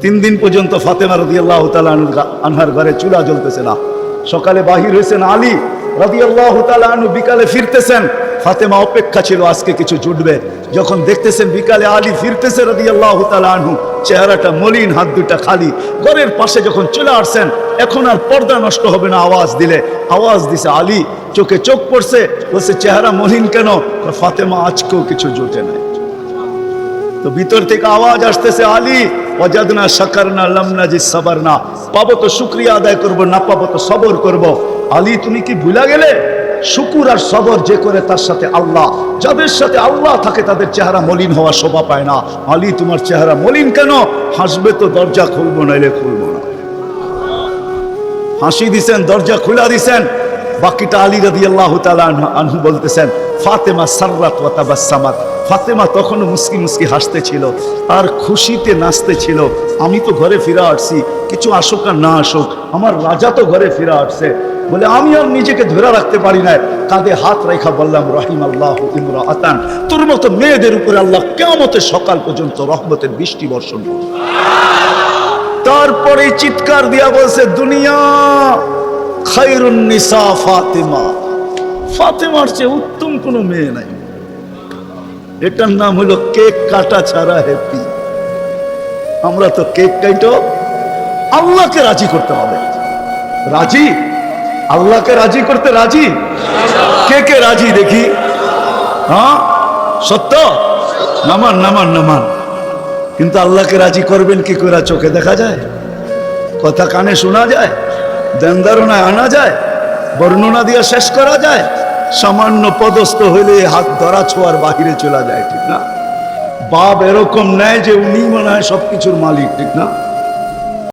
3 দিন পর্যন্ত ফাতেমা রাদিয়াল্লাহু তাআলা আনহার ঘরে চুলা জ্বলতেছে না। সকালে বাহির হয়েছেন আলী রাদিয়াল্লাহু তাআলা আনহু, বিকালে ফিরতেছেন। ফাতেমা অপেক্ষা ছিল আজকে কিছু জুটবে। যখন দেখতেছেন বিকালে আলী ফিরতেছে রাদিয়াল্লাহু তাআলা আনহু, চেহারাটা মলিন, হাত দুটা খালি। ঘরের পাশে যখন চলে আসছেন, এখন আর পর্দা নষ্ট হবে না আওয়াজ দিলে। আওয়াজ দিছে আলী, চোখে চোখ পড়ছে, বলছে চেহারা মলিন কেন? ফাতেমা আজকেও কিছু জুটে নাই। তো ভিতর থেকে আওয়াজ আসতেছে, আলী ওয়াজাদনা শাকারনা লাম নাজিদ সাবারনা, পাবো তো শুকরিয়া আদায় করব, না পাবো তো সবর করব। আলী তুমি কি ভুলা গেলে? শুকুর আর সবর যে করে তার সাথে আল্লাহ, যাদের সাথে আল্লাহ থাকে তাদের চেহারা মলিন হওয়া শোভা পায় না। আলী তোমার চেহারা মলিন কেন? হাসবে তো দরজা খুলবো, নাইলে খুলবো না। হাসি দিছেন, দরজা খুলা দিছেন। বাকিটা আলী রাদিয়াল্লাহু তাআলা আনহু বলতেছেন, ফাতেমা সাররাত ওয়া তাবাসসামাত, ফাতেমা তখনও মুস্কি মুস্কি হাসতে ছিল আর খুশিতে নাচতে ছিল। আমি তো ঘরে ফিরে আসছি, কিছু আসুক আর না আসুক, আমার রাজা তো ঘরে ফিরে আসছে। বলে আমি আর নিজেকে ধরে রাখতে পারি না, কাঁধে হাত রেখা বললাম, রাহিমাল্লাহু ইমরাআতান, তোর মতো মেয়েদের উপরে আল্লাহ কিয়ামতের সকাল পর্যন্ত রহমতের বৃষ্টি বর্ষণ করবে। তারপরে চিৎকার দিয়া বলছে, দুনিয়া খায়রুন নিসা ফাতেমা, ফাতেমার চেয়ে উত্তম কোনো মেয়ে নাই। এটার নাম হলো কেক কাটা ছাড়া হ্যাপি। আমরা তো কেক কাটো, আল্লাহকে রাজি করতে হবে। রাজি? আল্লাহকে রাজি করতে রাজি? কে কে রাজি দেখি? হ্যাঁ সত্য? নামান নামান নামান। কিন্তু আল্লাহকে রাজি করবেন কি করে? চোখে দেখা যায়? কথা কানে শোনা যায়? দেনদারনায় আনা যায়? বর্ণনা দিয়ে শেষ করা যায়? সামান্য পদস্থ হইলে হাত ধরা ছোঁয়ার বাহিরে চলে যায়, ঠিক না? বাপ এরকম নেয় যে উনি মনে হয় সবকিছুর মালিক, ঠিক না?